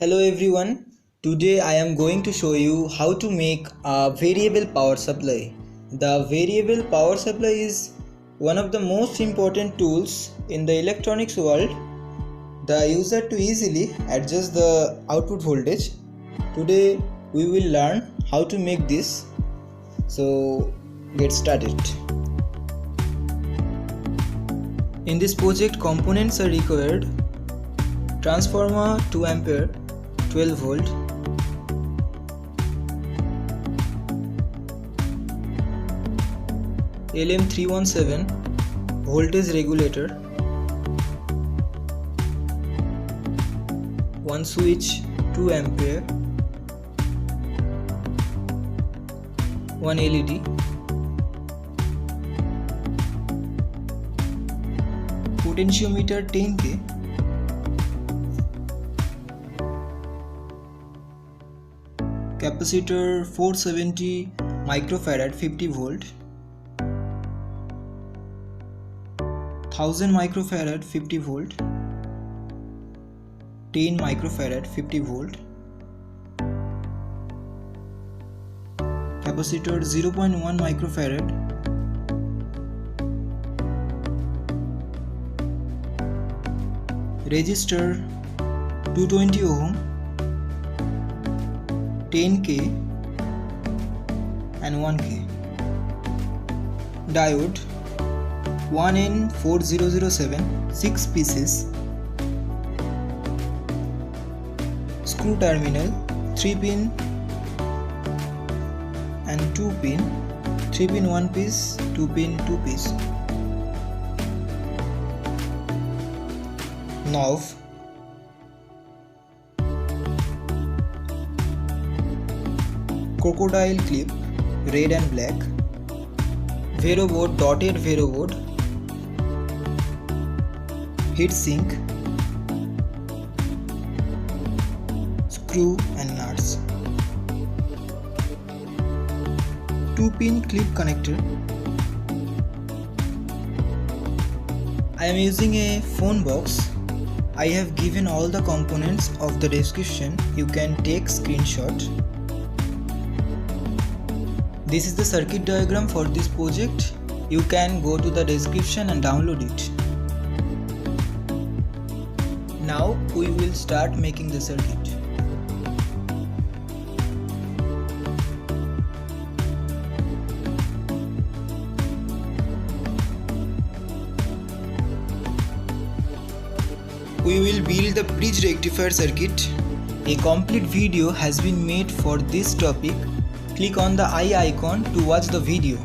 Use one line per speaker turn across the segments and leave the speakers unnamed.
Hello everyone, today I am going to show you how to make a variable power supply. The variable power supply is one of the most important tools in the electronics world. The user to easily adjust the output voltage. Today we will learn how to make this. So get started. In this project components are required: transformer 2 ampere 12 volt, LM317 voltage regulator, one switch 2 ampere, one LED, potentiometer 10K, capacitor 470 microfarad 50 volt, 1000 microfarad 50 volt, 10 microfarad 50 volt, capacitor 0.1 microfarad, resistor 220 ohm, 10K and 1K, diode 1N4007 6 pieces, screw terminal 3 pin and 2 pin, 3 pin 1 piece, 2 pin 2 piece, knob, crocodile clip red and black, Vero board, dotted Vero board, heat sink, screw and nuts, 2 pin clip connector. I am using a phone box. I have given all the components of the description. You can take screenshot. This is the circuit diagram for this project. You can go to the description and download it. Now we will start making the circuit. We will build the bridge rectifier circuit. A complete video has been made for this topic. Click on the eye icon to watch the video.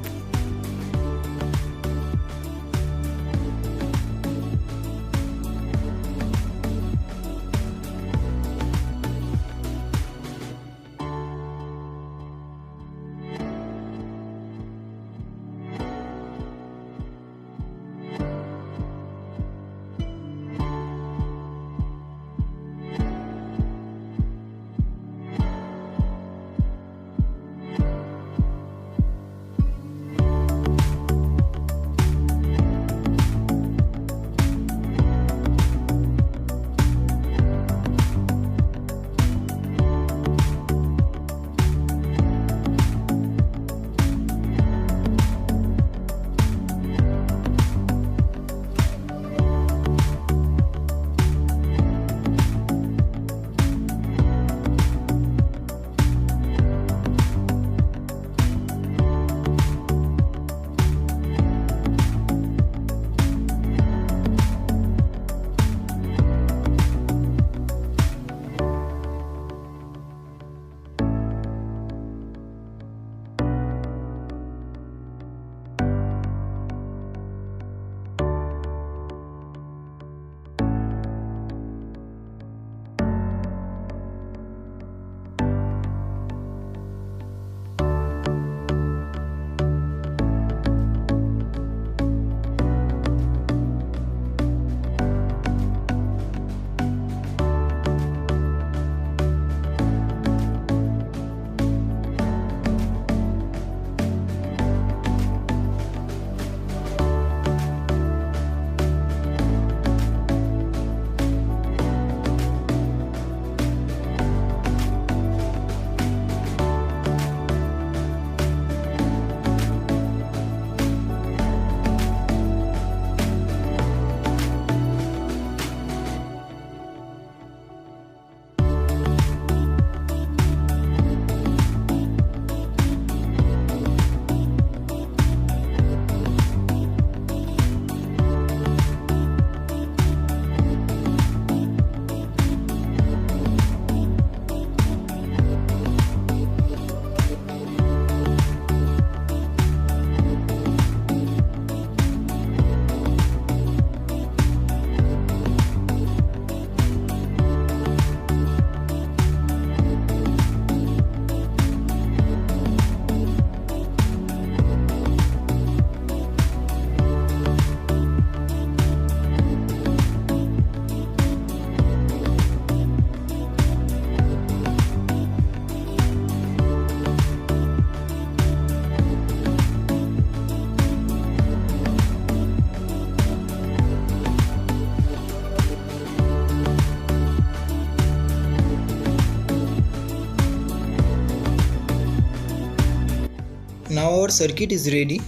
our circuit is ready.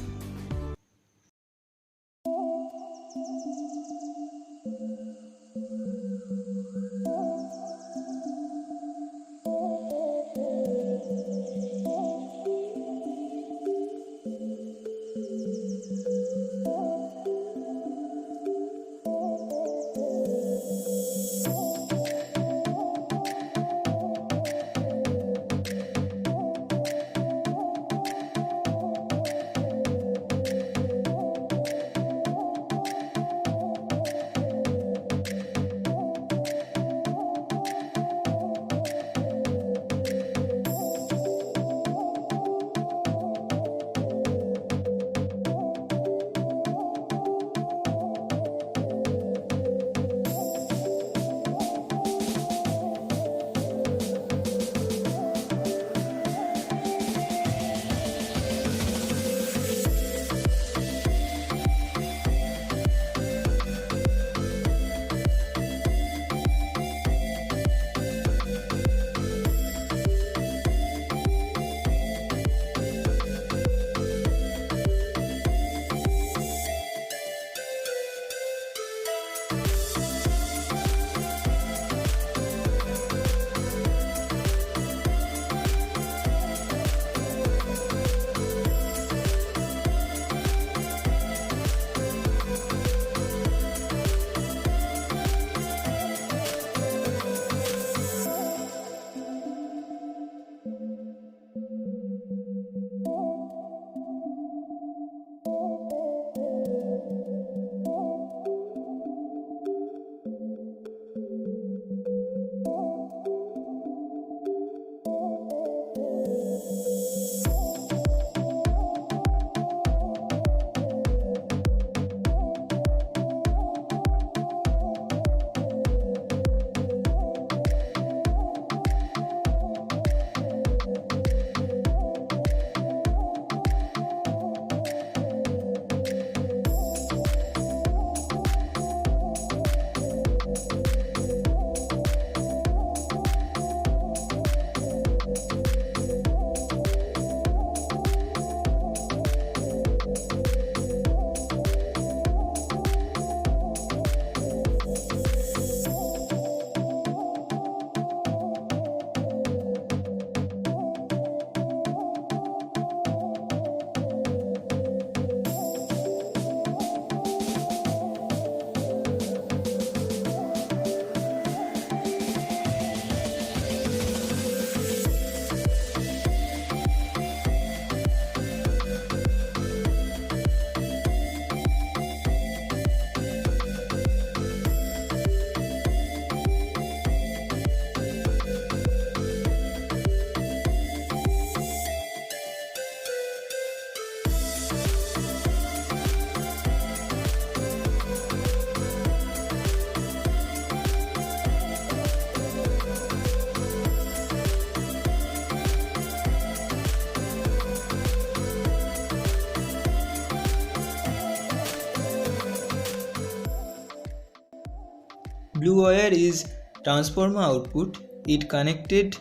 Blue wire is transformer output. It connected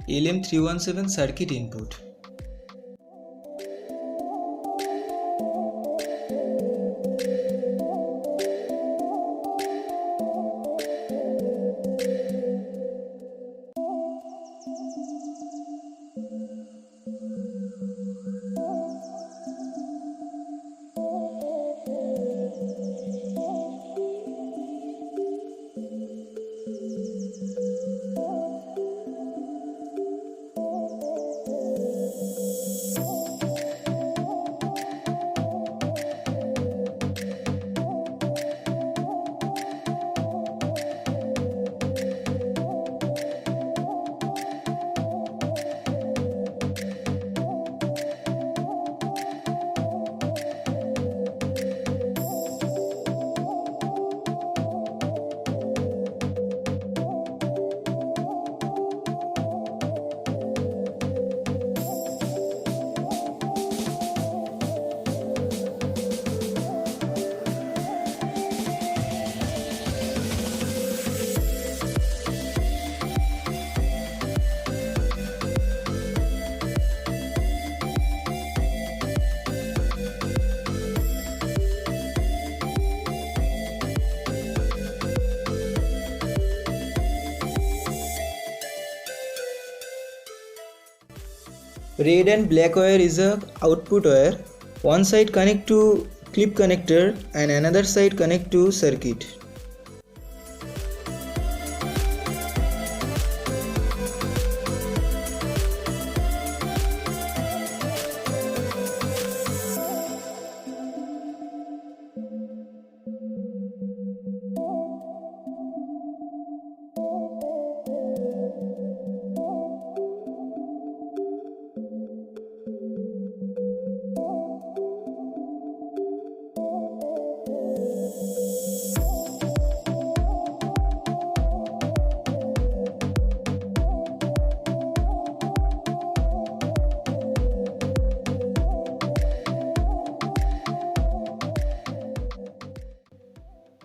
LM317 circuit input. Red and black wire is a output wire. One side connect to clip connector and another side connect to circuit.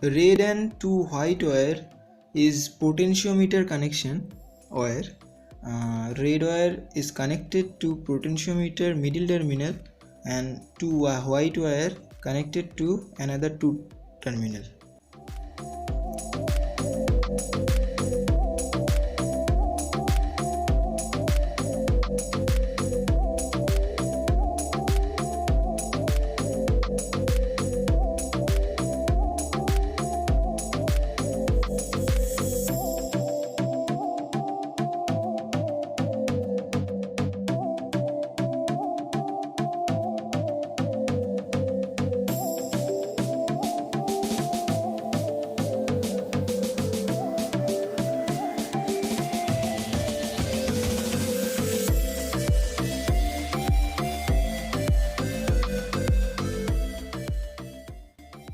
Red and two white wire is potentiometer connection wire. Red wire is connected to potentiometer middle terminal and two white wire connected to another two terminal.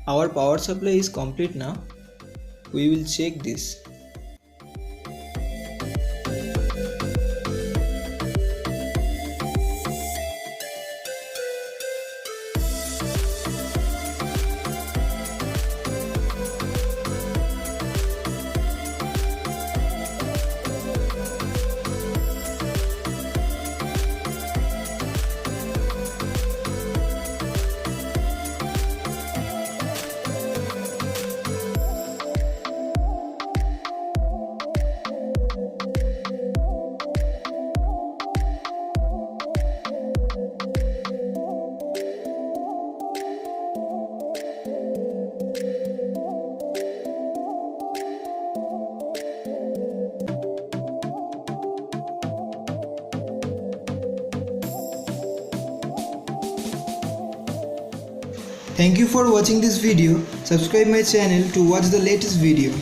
Our power supply is complete now. We will check this. Thank you for watching this video. Subscribe my channel to watch the latest video.